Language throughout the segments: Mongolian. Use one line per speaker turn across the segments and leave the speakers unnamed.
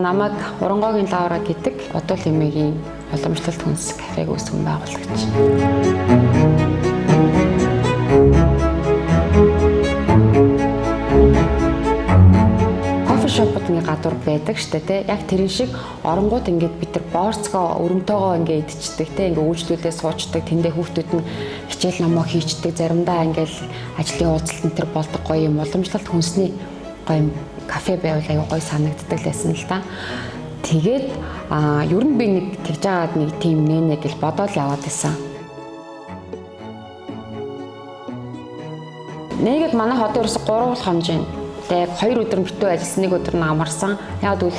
Намайг Урангойгийн Лаура гэдэг бодвол эмээгийн уламжлалт хүнс кафег үүсгэн байгуулагч. Кофе шопод нэг гадуур байдаг штэ тий. Яг тэрэн шиг оронгууд ингээд бид нар борцгоо өрөмтөөгөө ингээд идчихдэг тий. Ингээд үйлчлүүлээ суучдаг, тэндээ хүүхдүүд нь хичээл номоо хийчдэг, заримдаа ингээд ажлын уулзалт энэ төр болдог гоё юм уламжлалт хүнсний гоё юм кафе байвал аюу гоё санагддаг лсэн л та. Тэгээд ер нь би нэг тэгж аваад нэг тийм нэ гэж бодоод яваад байсан. Нэгэд манай хотын ерөөсө 3 хонжийн. Тэгээд 2 өдөр битүү ажилласан, 1 өдөр нь амарсан. Яг үл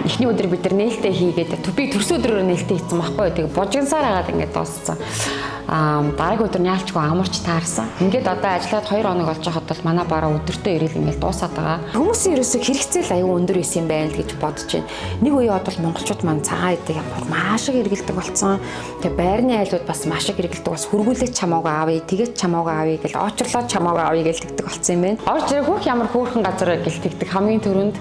эхний өдөр бид нар нээлттэй хийгээд би төрсөн өдрөөр нээлттэй хийсэн байхгүй. Тэгээд бужигсаар хагаад ингээд дууссан. Дараагийн өдөр нь яалчгүй амарч таарсан. Ингээд одоо ажиллаад 2 хоног болж байхад бол манай бараа өдөртөө ирээл ингээд дуусаад байгаа. Хүмүүсийн ерөөсөө хэрэгцээл аюу өндөр байсан юм байна л гэж бодож байна. Нэг үе бодвол монголчууд маань цагаан идэг ямар маш их хэрэгэлдэг болсон. Тэгээ байрны айлууд бас маш их хэрэгэлдэг бас хөргүүлээ чамаагаа аавь, тэгээд чамаагаа аавь гэж очрлоо чамаагаа аавь гэж тэгдэг болсон юм байна. Орж ирэх хөх ямар хөөрхөн газар гэлтэгдэг хамгийн түрүүнд.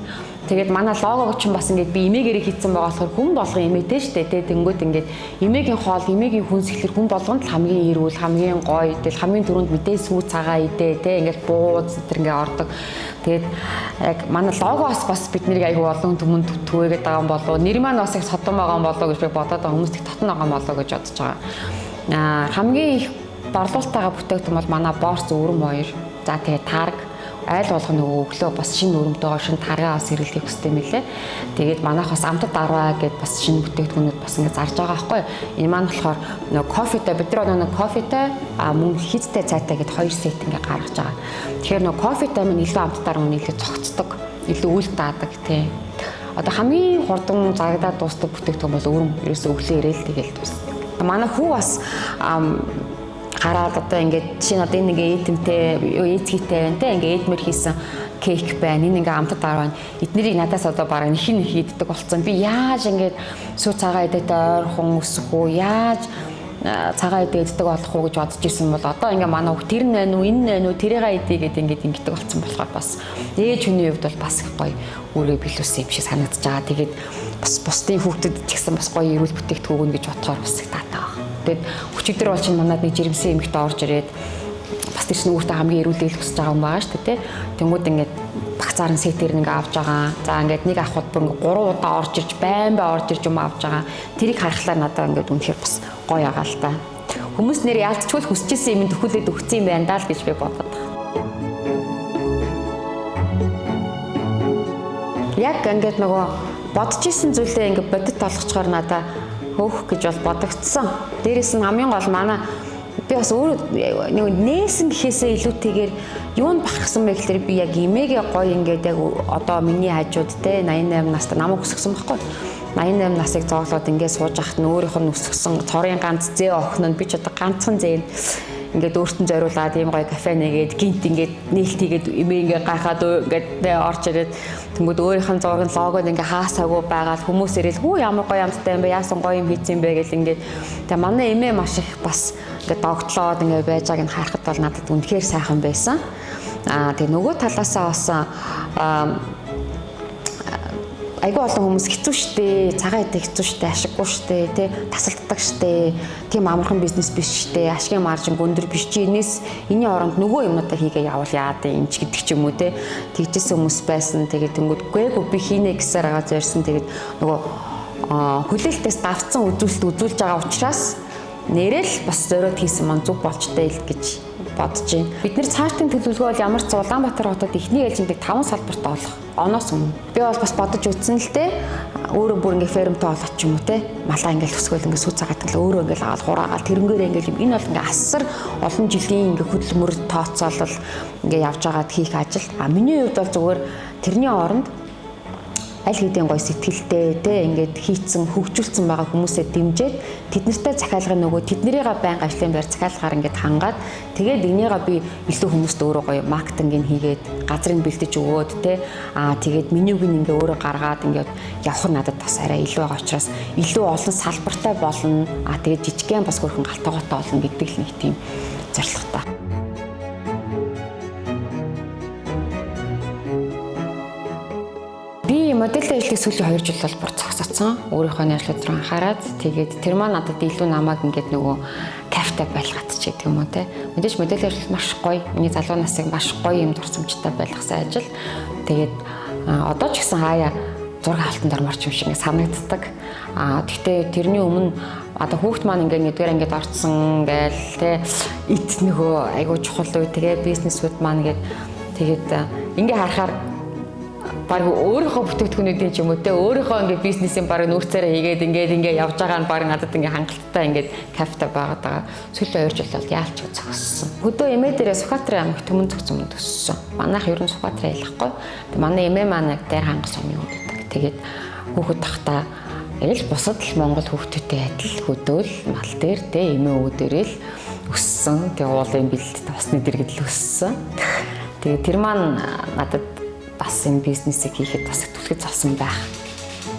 Тэгээд манай логог ч бас ингээд би эмээгээрээ хийцэн байгаа болохоор хүн болгон эмээтэй штэ тий. Тэнгүүд ингээд эмээгийн хоол, эмээгийн хүнс ихлэр хүн болгонд л хамгийн эрүүл, хамгийн гоё идэл, хамгийн түрүүнд мэдээ сүү цагаа идэ тий. Ингээд бууз тэр ингээд ордог. Тэгээд яг манай логоос бас биднийг айгүй олон түмэнд түгээгээд байгаа юм болов. Нэр маань бас их содон байгаа юм болов гэж би бодоод байгаа хүмүүс их татна байгаа юм болов гэж бодож байгаа. Хамгийн их борлуулалтайгаа бүтээгдэхүүн бол манай борц өрөм хоёр. За тэгээд тарг айл болгоно нөгөө өглөө бас шинэ өрөмтөөгөө шинэ таргаа бас ирүүлэх хүстэй мэлээ. Тэгээд манайх бас амтад 10 гэдээ бас шинэ бүтээгдэхүүнүүд бас ингэ зарж байгаа байхгүй. Энэ маань болохоор нөгөө кофетэй бид нар нөгөө кофетэй мөн хиттэй цайтай гэд 2 сет ингэ гаргаж байгаа. Тэгэхээр нөгөө кофетэй маань илүү амттаар мөн илүү цогцдог, илүү үйл даадаг тий. Одоо хамгийн хурдан зарагдаад дуустдаг бүтээгдэхүүн бол өрөм ерөөсөө өглөө ирээл тэгэл дуусдаг. Манай хүү бас хараад одоо ингээд чинь одоо энэ нэг эдэмтэй эцгийтэй байна те ингээд эдмэр хийсэн кейк байна. Энэ ингээд амтад дараа байна. Эднэрийг надаас одоо бараг нэхин иддэг болсон. Би яаж ингээд сүү цагаан идэт ойрхон өсөх үү? Яаж цагаан идэ иддэг болох уу гэж бодож исэн бол одоо ингээд манай хөх тэр нэ нү энэ нэ нү тэрийгээ идэ гэдэг ингээд ингэдэг болсон болохоор бас ээж хүний хувьд бол бас их гоё өөрийгөө билүүсэн юм шиг санагдаж байгаа. Тэгээд бас бусдын хүүхдэд ч гэсэн бас гоё эрүүл бүтээгдэхүүн гэж бодохоор бас их таатай байна. Тэгээд өчигдөр бол чинь манад нэг жирэмсэн эмэгтэй орж ирээд бас тэр чинь өөртөө хамгийн эрүүлээл хүсэж байгаа юм байгаа шүү дээ. Тэнгүүд ингээд багцаарын сетээр нэг авч байгаа. За ингээд нэг авахд бүр ингээд 3 удаа орж ирж байн орж ирж юм авч байгаа. Тэрийг харахлаар надад ингээд үнэхээр бас гоё байгаа л та. Хүмүүс нэр ялцчгүй хүсчихсэн юм төхүүлээд өгсөн юм байна даа л гэж би бодод. Яг ингээд нөгөө бодож исэн зүйлээ ингээд бодит болгочоор надад өөх гэж бол бодогдсон. Дээрээс нь хамгийн гол манай би бас өөрөө нэг нээсэн гэхээсээ илүүтэйгээр юунд бахархсан бэ гэхээр би яг эмээгээ гоё ингээд яг одоо миний хажууд те 88 настай намайг өсгсөн байхгүй. 88 насыг зооглоод ингээд сууж ахт нь өөрийнх нь өсгсөн цорын ганц зээ охин нь би ч одоо ганцхан зээ ингээд өөртөө зориулаад ийм гоё кафе нэгээд гинт ингээд нээлтийгээд эмээ ингээд гайхаад ингээд орж ирээд тэнгүүд өөрийнх нь зургийн логод ингээд хаасаагүй байгаад хүмүүс ирэл хүү ямар гоё амттай юм бэ яасан гоё юм хийсэн бэ гэл ингээд тэгээ манай эмээ маш их бас ингээд догтлоод ингээд байж байгааг нь харахад бол надад үнэхээр сайхан байсан. Тэгээ нөгөө талаасаа бас айгүй олон хүмүүс хэцүү шттэ, цагаан идэх хэцүү шттэ, ашиггүй шттэ, тий тасалддаг шттэ, тийм амархан бизнес биш шттэ, ашигын маржин өндөр биш чи энэний оронд нөгөө юмнуудаа хийгээ явал яад юм ч гэдэг ч юм уу тий. Тэгжсэн хүмүүс байсан. Тэгээд тэнгүүд би хийнэ гэсээр байгаа зорьсон. Тэгээд нөгөө хүлээлтээс давцсан үзүүлж байгаа учраас нэрэл бас зориод хийсэн маань зүг болчтой л гэж бодож байна. Бид нэр цаашдын төлөвлөгөө бол ямар ч Улаанбаатар хотод эхний ээлжиндээ 5 салбарт олох оноос өмнө. Би бол бас бодож үзсэн л дээ. Өөрөө бүр ингээ фермтэй болоод ч юм уу те. Малаа ингээл өсгөөл ингээ сүү цагаат л өөрөө ингээл аваад хураагаал тэрнгээрээ ингээл энэ бол ингээ асар олон жилийн ингээ хөдөлмөр тооцоолол ингээ явж байгаад хийх ажил. Миний хувьд бол зүгээр тэрний оронд аль хэдийн гоё сэтгэлтэй те ингээд хийцэн хөгжүүлсэн байгаа хүмүүсээ дэмжиж тэднэртэй захиалгын нөгөө тэднэрийгээ байнга ажлын байр захиалгаар ингээд хангаад тэгээд энийгээ би илүү хүмүүст өөрөө гоё маркетинг хийгээд газрыг бэлдэж өгөөд те тэгээд менюг ингээ өөрөө гаргаад ингээд явах нь надад бас арай илүү байгаа учраас илүү олон салбартай болно тэгээд жижигхэн бас хөрхэн галтайгаатай болно гэдэг л нэг тийм зорилготой. модельтэй ажлыг сүүлийн 2 жил бол бүр зогсоцсон. Өөрийнхөө ажлууд руу анхаарад тэгээд тэр маань надад илүү намайг ингээд нөгөө кайфтай байлгаад ч гэдэг юм уу те. Мэдээж модельтэй ажил маш гоё. Миний залуу насыг маш гоё юм дурсамжтай байлгасан ажил. Тэгээд одоо ч гэсэн хаяа зураг алтан дорморч юм шиг ингээд санагддаг. Гэхдээ тэрний өмнө одоо хүүхд маань ингээд нэгдүгээр ангид орцсон гээл те эд нөгөө айгуу чухал үе тэгээ бизнесүүд маань ингээд тэгээд ингээ харахаар баг өөрийнхөө бүтээгдэхүүнүүдийн ч юм уу те өөрийнхөө ингээ бизнесийн баг нүүрцээрээ хийгээд ингээ явж байгаа нь баг надад ингээ хангалттай ингээ кафта байгаа. Сүүлийн 2 жил бол яалч зогссон. Хөдөө эмээ дээрээ Сүхбаатарын аймагт төмөн зөгцөн төссөн. Манайх ер нь Сүхбаатарын ялахгүй. Манай эмээ маань дээр хангас юм байдаг. Тэгээд хүүхэд тахта эл бусад л Монгол хүүхдүүдтэй адил хөдөөл мал дээр те эмээ өвөө дээрээ л өссөн. Тэгээ уулын бэлд усны дэргэд л өссөн. Тэгээ тэр маань надад бас энэ бизнесийг хийхэд бас түлхэж авсан байх.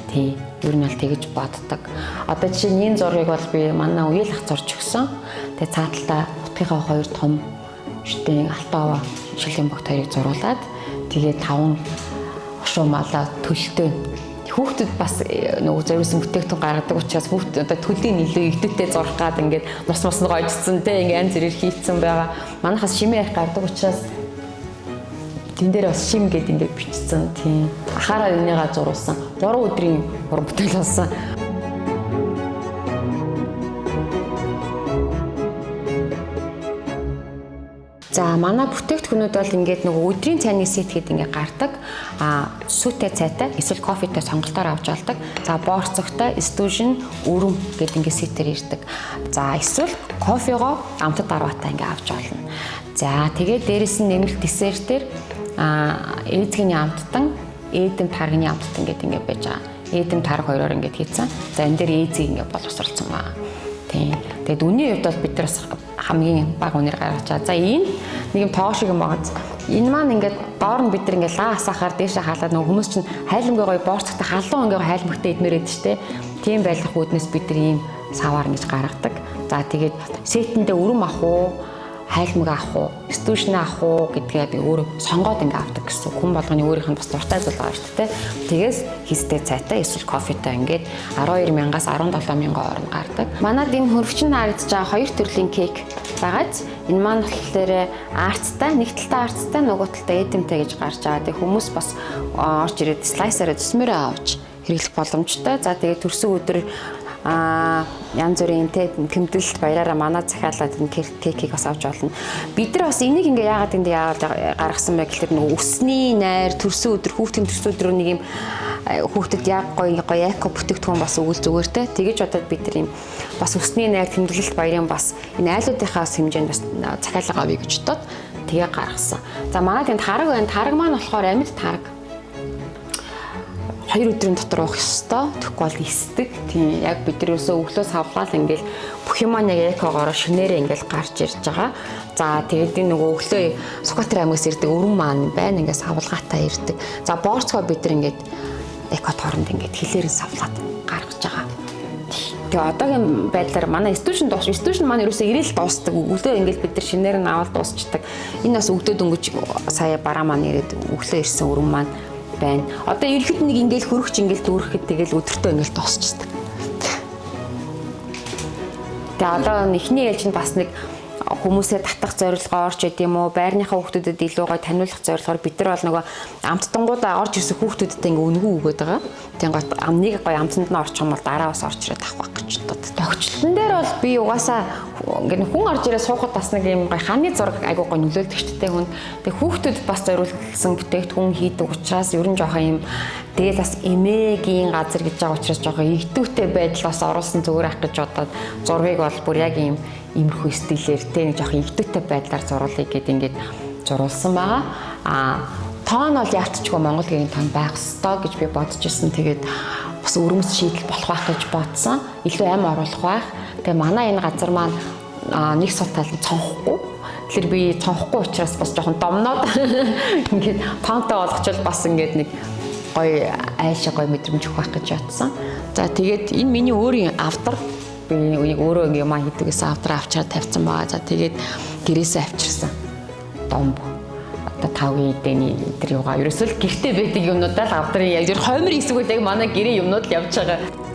Тий, ер нь л тэгэж боддог. Одоо жишээ нь энэ зургийг бол би манай үеэл ах зурж өгсөн. Тэгээ цааталтаа утгийнхаа 2 том шүтэн алтаа шилийн богт хоёрыг зуруулад тэгээ 5 хошуу малаа төлтөө. Хүүхдүүд бас нөгөө зориулсан бүтээгдэхүүн гаргадаг учраас хүүхд одоо төлийн илүү игдэвтэй зурх гад ингээд нус нь гойжсон те ингээд янз бүрээр хийцэн байгаа. Манайхаас шимээ их гардаг учраас тэн дээр бас шим гэд ингээд бичсэн тийм. Ахаараа энийгээ зурулсан. 3 өдрийн уран бүтээл болсон. За манай бүтээгдэхүүнүүд бол ингээд нөгөө өдрийн цайны сет гэдэг ингээд гардаг. Сүтэй цайтай эсвэл кофетэй сонголтоор авч алдаг. За борцогтой, стужин, өрөм гэдэг ингээд сетээр ирдэг. За эсвэл кофегоо амтад дарваатай ингээд авч олно. За тэгээд дээрэс нь нэмэлт десертээр эзгийн амттан, эдэм тарганы амттан гэдэг ингээд байж байгаа. Эдэм тарг хоёроор ингээд хийцэн. За энэ дээр эзэг ингээд боловсруулсан байна. Тийм. Тэгээд үнийн хувьд бол бид нар хамгийн бага үнээр гаргаж байгаа. За энэ нэг юм тоо шиг юм байгаа. Энэ маань ингээд доор нь бид нар ингээд лаа асаахаар дээшээ хаалаад нөгөө хүмүүс чинь хайлмгийн гоё борцогтой халуун ингээд хайлмгтай идмээр байдаг шүү дээ. Тийм байлах үүднээс бид нар ийм саваар ингэж гаргадаг. За тэгээд сетэндээ өрөм ах уу, хайлмаг авах уу, стушн авах уу гэдгээ би өөрөө сонгоод ингээ авдаг гэсэн. Хүн болгоны өөрийнх нь бас дуртай зүйл байгаа шүү дээ. Тэгээс хистэй цайтай эсвэл кофетай ингээд 12,000-аас 17,000 хооронд гардаг. Манайд энэ хөрвчин харагдаж байгаа 2 төрлийн кейк байгааз энэ маань болохоор арттай, нэг талтай арттай, нөгөө талтай эдэмтэй гэж гарч байгаа. Тэг хүмүүс бас орж ирээд слайсераа төсмөрөө авч хэрэглэх боломжтой. За тэгээд төрсөн өдөр янз бүрийн тэмдэглэлт баяраараа манай захиалаад энэ кейкийг бас авч болно. Бид нар бас энийг ингээ яагаад энэ гаргасан бэ гэхээр нөгөө өсний найр төрсөн өдөр хүүхдийн төрсөн өдрөө нэг юм хүүхдэд яг гоё эко бүтээгдэхүүн бас өгөл зүгээр те. Тэгэж бодоод бид нар юм бас өсний найр тэмдэглэлт баярын бас энэ айлуудынхаа хэмжээнд бас захиалга авъя гэж бодоод тэгээ гаргасан. За манайд энэ тараг байна. Тараг маань болохоор амьд тараг. 2 өдрийн дотор уух ёстой. Тэгэхгүй бол эсдэг. Тийм яг бид нар өсөө өглөөс хавлаад ингээл бүх юм яг экогоор шинээрээ ингээл гарч ирж байгаа. За тэгээд энэ нөгөө өглөө Сүхбаатарын аймагаас ирдэг өрөм маань байна. Ингээс хавлгаатай ирдэг. За борцгоо бид нар ингээд эко тооронд ингээд хилээрэн савлаад гаргаж байгаа. Тэгээ одоогийн байдлаар манай стушн маань ерөөсөө ирээл дуустдаг. Өглөө ингээл бид нар шинээр нь аваад дуусчдаг. Энэ бас өгдөө дөнгөж сая бараа маань ирээд өглөө ирсэн өрөм маань байна. Одоо ерхэд нэг ингээл хөрөгч ингээл дүүрэхэд тэгэл өдөртөө ингээл дуусчихдаг. Тэгээ одоо эхний ээлж нь бас нэг хүмүүсээ татах зорилгоо орж идэв юм уу? Байрныхаа хүүхдүүдэд илүү гой таниулах зорилгоор бид нар бол нөгөө амттангуудаа орж ирсэн хүүхдүүдэд ингээ үнгүү өгöd байгаа. Тийм гот амныг гой амтанд нь орчих юм бол дараа бас орж ирээд авах гэж боддог. Тогтчлон дээр бол би угаасаа ингээ хүн орж ирээ суухад бас нэг юм гой хааны зураг айгуу гой нөлөөлдөг ч гэдэг хүн. Тэгээ хүүхдүүд бас зориулсан бүтээгдэхүүн хийдэг учраас ер нь жоохон юм тэгээд бас эмээгийн газар гэж байгаа учраас жоохон игдүүтэй байдал бас оруулсан зүгээр ах гэж бодоод зургийг бол бүр яг юм имерхүү стилээр тэ нэг жоохон игдүүтэй байдлаар зуруулъя гэд ингээд зуруулсан байгаа. Тоон бол яалтчгүй Монгол гэрийн тоон байх ёстой гэж би бодож ирсэн. Тэгээд бас өрөмс шийдэл болох байх гэж бодсон. Илүү ам оруулах байх. Тэгээ манай энэ газар маань нэг сул тал нь цонхгүй. Тэгэхээр би цонхгүй учраас бас жоохон домноод ингээд тоонтой болгочвол бас ингээд нэг гоё айшаа гоё мэдрэмж өгөх байх гэж бодсон. За тэгээд энэ миний өөрийн авдар би үнийг өөрөө ингээ маа хийдгээс авдар авчаад тавьсан байгаа. За тэгээд гэрээсээ авчирсан. Домб. одоо 5-гийн эдэний тэр юугаа ерөөсөө л гэртээ байдаг юмнуудаа л авдрын яг зөв хоймор хэсгүүд яг манай гэрээ юмнууд л явж байгаа.